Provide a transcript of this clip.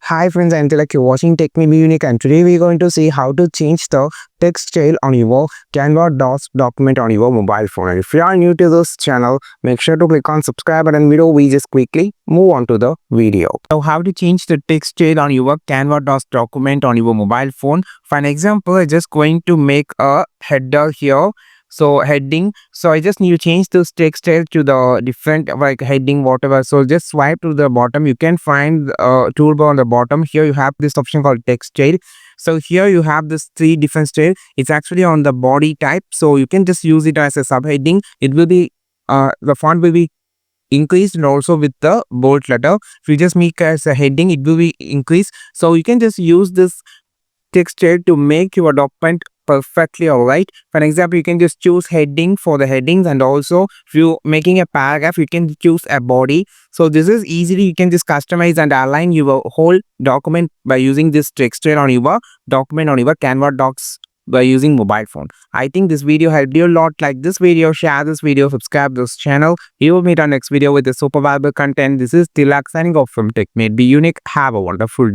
Hi friends, I'm like you're watching Tech Maybe Unique, and today we're going to see how to change the text style on your Canva DOS document on your mobile phone. And if you are new to this channel, make sure to click on subscribe button below. We just quickly move on to the video. So how to change the text style on your Canva DOS document on your mobile phone. For an example, I'm just going to make a header here. So heading, so I just need to change this text style to the different like heading whatever. So just swipe to the bottom, you can find toolbar on the bottom. Here you have this option called text style. So here you have this three different style. It's actually on the body type, so you can just use it as a subheading. It will be the font will be increased, and also with the bold letter. If you just make as a heading, it will be increased. So you can just use this text style to make your document perfectly alright. For example, you can just choose heading for the headings, and also if you making a paragraph, you can choose a body. So this is easily you can just customize and align your whole document by using this text style on your document on your Canva docs by using mobile phone. I think this video helped you a lot. Like this video, share this video, subscribe this channel. You will meet our next video with the super valuable content. This is Tilak signing off from Tech Made Be Unique. Have a wonderful day.